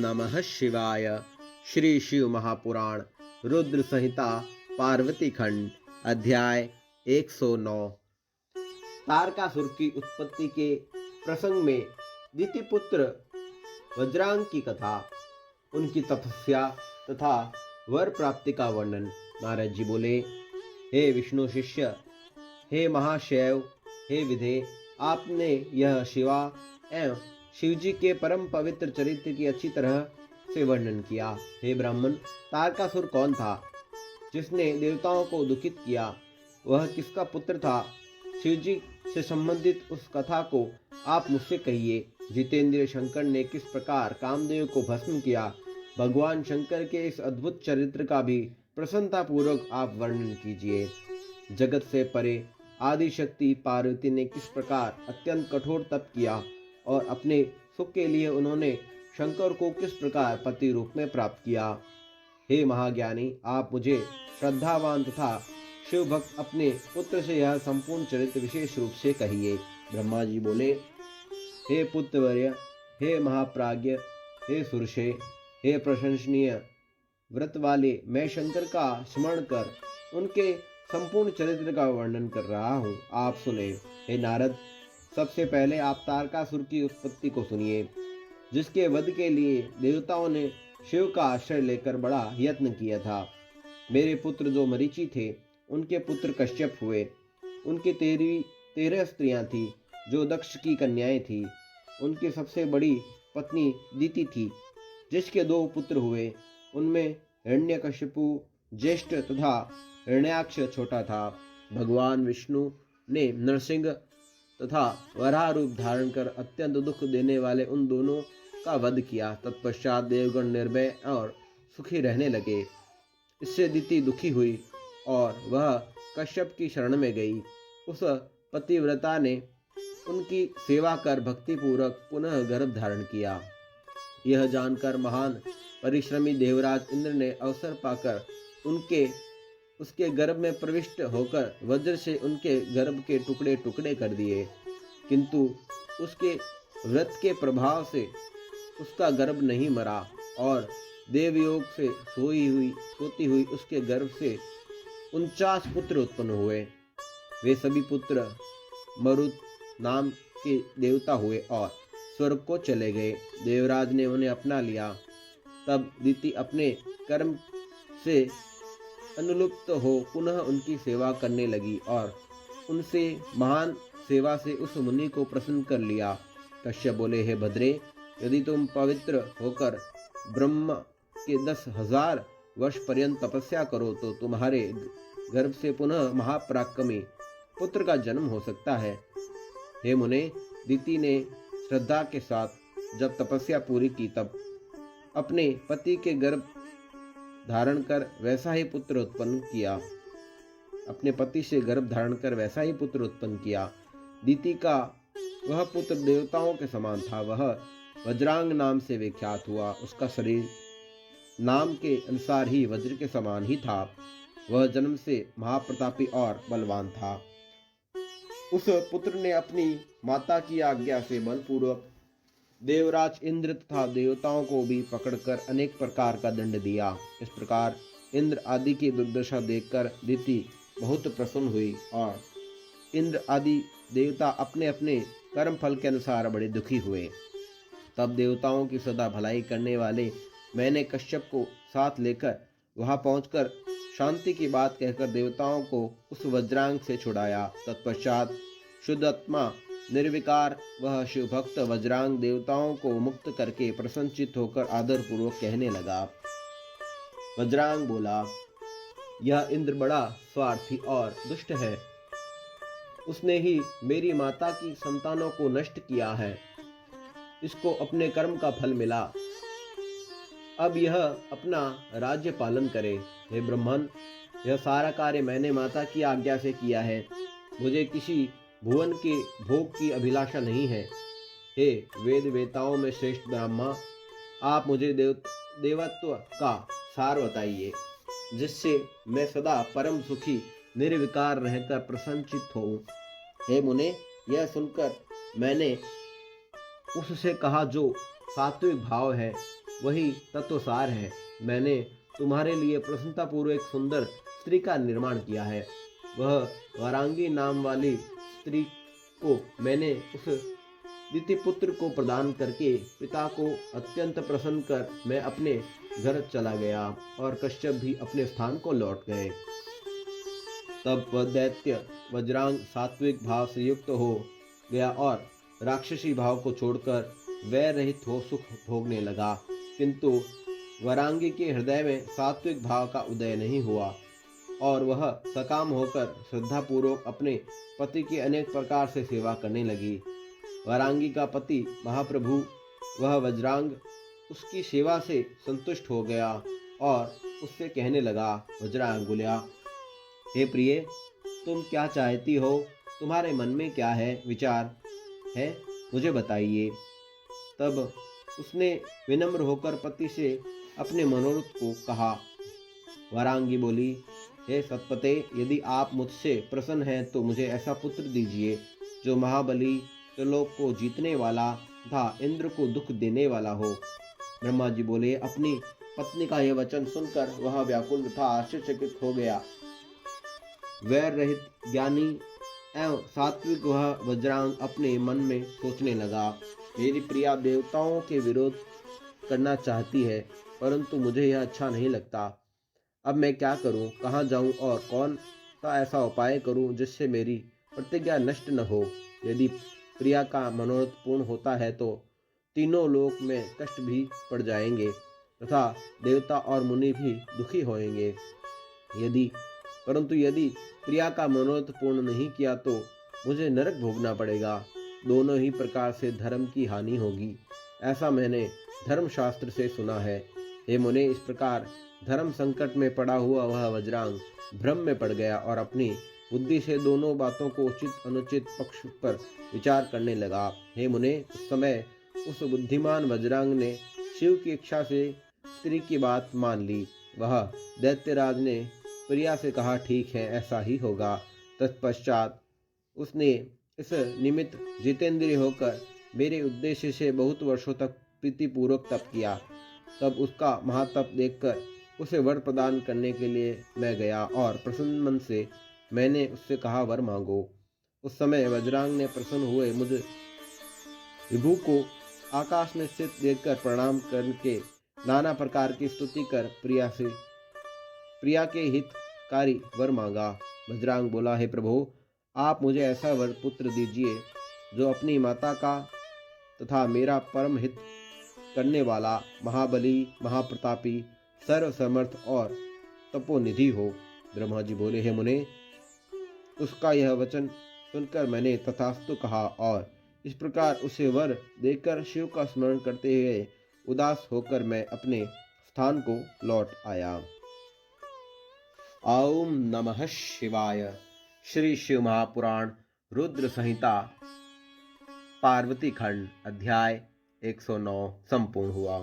नमः शिवाय। श्री शिव महापुराण रुद्र संहिता पार्वती खंड अध्याय 109। तारकासुर की उत्पत्ति के प्रसंग में दितिपुत्र वज्रांग की कथा, उनकी तपस्या तथा वर प्राप्ति का वर्णन। नारद जी बोले, हे विष्णु शिष्य, हे महाशैव, हे विधे, आपने यह शिवा एवं शिवजी के परम पवित्र चरित्र की अच्छी तरह से वर्णन किया। हे ब्राह्मण, तारकासुर कौन था जिसने देवताओं को दुखित किया? वह किसका पुत्र था? शिवजी से संबंधित उस कथा को आप मुझसे कहिए। जितेंद्रिय शंकर ने किस प्रकार कामदेव को भस्म किया, भगवान शंकर के इस अद्भुत चरित्र का भी प्रसन्नता पूर्वक आप वर्णन कीजिए। जगत से परे आदि शक्ति पार्वती ने किस प्रकार अत्यंत कठोर तप किया और अपने सुख के लिए उन्होंने शंकर को किस प्रकार पति रूप में प्राप्त किया। हे महाज्ञानी, आप मुझे श्रद्धावान तथा शिव भक्त अपने पुत्र से यह संपूर्ण चरित्र विशेष रूप से कहिए। ब्रह्मा जी बोले, हे पुत्रवर्य, हे महाप्राज्ञ, हे सुरषे, हे प्रशंसनीय व्रत वाले, मैं शंकर का स्मरण कर उनके संपूर्ण चरित्र का वर्णन कर रहा हूँ, आप सुने। हे नारद, सबसे पहले आप तारकासुर की उत्पत्ति को सुनिए, जिसके वध के लिए देवताओं ने शिव का आश्रय लेकर बड़ा यत्न किया था। मेरे पुत्र जो मरीचि थे, उनके पुत्र कश्यप हुए। उनकी 13 स्त्रियां थी जो दक्ष की कन्याएं थी। उनकी सबसे बड़ी पत्नी दिति थी, जिसके 2 पुत्र हुए। उनमें हिरण्यकशिपु ज्येष्ठ तथा हिरण्याक्ष छोटा था। भगवान विष्णु ने नरसिंह तथा वराह रूप धारण कर अत्यंत दुख देने वाले उन दोनों का वध किया। तत्पश्चात देवगण निर्भय और सुखी रहने लगे। इससे दिति दुखी हुई और वह कश्यप की शरण में गई। उस पतिव्रता ने उनकी सेवा कर भक्तिपूर्वक पुनः गर्भ धारण किया। यह जानकर महान परिश्रमी देवराज इंद्र ने अवसर पाकर उसके गर्भ में प्रविष्ट होकर वज्र से उनके गर्भ के टुकड़े टुकड़े कर दिए, किंतु उसके व्रत के प्रभाव से उसका गर्भ नहीं मरा और देवयोग से सोती हुई उसके गर्भ से 49 पुत्र उत्पन्न हुए। वे सभी पुत्र मरुत नाम के देवता हुए और स्वर्ग को चले गए। देवराज ने उन्हें अपना लिया। तब दिति अपने कर्म से अनुलुप्त हो पुनः उनकी सेवा करने लगी और उनसे महान सेवा से उस मुनि को प्रसन्न कर लिया। कश्यप बोले, हे भद्रे, यदि तुम पवित्र होकर ब्रह्म के 10,000 वर्ष पर्यंत तपस्या करो तो तुम्हारे गर्भ से पुनः महापराक्रमी पुत्र का जन्म हो सकता है। हे मुने, दिति ने श्रद्धा के साथ जब तपस्या पूरी की तब अपने पति के गर्भ धारण कर वैसा ही पुत्र उत्पन्न किया। अपने पति से गर्भ धारण कर वैसा ही पुत्र उत्पन्न किया। दिति का वह पुत्र देवताओं के समान था। वह वज्रांग नाम से विख्यात हुआ। उसका शरीर नाम के अनुसार ही वज्र के समान ही था। वह जन्म से महाप्रतापी और बलवान था। उस पुत्र ने अपनी माता की आज्ञा से बलपूर्वक देवराज इंद्र तथा देवताओं को भी पकड़कर अनेक प्रकार का दंड दिया। इस प्रकार इंद्र आदि की दुर्दशा देखकर दिति बहुत प्रसन्न हुई और इंद्र आदि देवता अपने अपने कर्म फल के अनुसार बड़े दुखी हुए। तब देवताओं की सदा भलाई करने वाले मैंने कश्यप को साथ लेकर वहां पहुंचकर शांति की बात कहकर देवताओं को उस वज्रांग से छुड़ाया। तत्पश्चात शुद्ध आत्मा निर्विकार वह शिव भक्त वज्रांग देवताओं को मुक्त करके प्रसन्नचित होकर आदर पूर्वक कहने लगा। वज्रांग बोला, यह इंद्र बड़ा स्वार्थी और दुष्ट है। उसने ही मेरी माता की संतानों को नष्ट किया है। इसको अपने कर्म का फल मिला। अब यह अपना राज्य पालन करे। हे ब्रह्मन, यह सारा कार्य मैंने माता की आज्ञा से किया है। मुझे किसी भुवन के भोग की अभिलाषा नहीं है। हे वेद वेताओं में श्रेष्ठ ब्रह्मा, आप मुझे देवत्व का सार बताइए, जिससे मैं सदा परम सुखी निर्विकार रहकर प्रसन्नचित होऊं। हे मुने, यह सुनकर मैंने उससे कहा, जो सात्विक भाव है वही तत्वसार है। मैंने तुम्हारे लिए प्रसन्नतापूर्वक एक सुंदर स्त्री का निर्माण किया है। वह वारांगी नाम वाली स्त्री को मैंने उस द्वितीय पुत्र को प्रदान करके पिता को अत्यंत प्रसन्न कर मैं अपने घर चला गया और कश्यप भी अपने स्थान को लौट गए। तब वह दैत्य वज्रांग सात्विक भाव से युक्त हो गया और राक्षसी भाव को छोड़कर वैर रहित हो सुख भोगने लगा। किंतु वरांगी के हृदय में सात्विक भाव का उदय नहीं हुआ और वह सकाम होकर श्रद्धापूर्वक अपने पति की अनेक प्रकार से सेवा करने लगी। वरांगी का पति महाप्रभु वह वज्रांग उसकी सेवा से संतुष्ट हो गया और उससे कहने लगा, वज्रांग बोला, हे प्रिय, तुम क्या चाहती हो? तुम्हारे मन में क्या है विचार है, मुझे बताइए। तब उसने विनम्र होकर पति से अपने मनोरथ को कहा। वरांगी बोली, हे सतपते, यदि आप मुझसे प्रसन्न हैं तो मुझे ऐसा पुत्र दीजिए जो महाबली, त्रिलोक को जीतने वाला तथा इंद्र को दुख देने वाला हो। ब्रह्मा जी बोले, अपनी पत्नी का यह वचन सुनकर वह व्याकुल तथा आश्चर्यचकित हो गया। वैर रहित ज्ञानी एवं सात्विक वह वज्रांग अपने मन में सोचने लगा, मेरी प्रिया देवताओं के विरोध करना चाहती है, परंतु मुझे यह अच्छा नहीं लगता। अब मैं क्या करूं, कहाँ जाऊं और कौन सा ऐसा उपाय करूं जिससे मेरी प्रतिज्ञा नष्ट न हो। यदि प्रिया का मनोरथ पूर्ण होता है तो तीनों लोक में कष्ट भी पड़ जाएंगे तथा देवता और मुनि भी दुखी होंगे। परंतु यदि प्रिया का मनोरथ पूर्ण नहीं किया तो मुझे नरक भोगना पड़ेगा। दोनों ही प्रकार से धर्म की हानि होगी, ऐसा मैंने धर्मशास्त्र से सुना है। हे मुने, इस प्रकार धर्म संकट में पड़ा हुआ वह वज्रांग भ्रम में पड़ गया और अपनी बुद्धि से दोनों बातों को उचित अनुचित पक्ष पर विचार करने लगा। हे मुने, उस समय उस बुद्धिमान वज्रांग ने शिव की इच्छा से स्त्री की बात मान ली। वह दैत्यराज ने प्रिया से कहा, ठीक है, ऐसा ही होगा। तत्पश्चात उसने इस निमित्त जितेंद्रिय होकर मेरे उद्देश्य से बहुत वर्षों तक प्रीतिपूर्वक तप किया। तब उसका महातप देखकर उसे वर प्रदान करने के लिए मैं गया और प्रसन्न मन से मैंने उससे कहा, वर मांगो। उस समय वज्रांग ने प्रसन्न हुए मुझ विभु को आकाश में स्थित देखकर प्रणाम करके नाना प्रकार की स्तुति कर प्रिया के हितकारी वर मांगा। वज्रांग बोला, हे प्रभु, आप मुझे ऐसा वर पुत्र दीजिए जो अपनी माता का तथा मेरा परम हित करने वाला, महाबली, महाप्रतापी, सर्वसमर्थ और तपोनिधि हो। ब्रह्मा जी बोले, हे मुने, उसका यह वचन सुनकर मैंने तथास्तु कहा और इस प्रकार उसे वर देकर शिव का स्मरण करते हुए उदास होकर मैं अपने स्थान को लौट आया। ओम नमः शिवाय। श्री शिव महापुराण रुद्र संहिता पार्वती खंड अध्याय 109 संपूर्ण हुआ।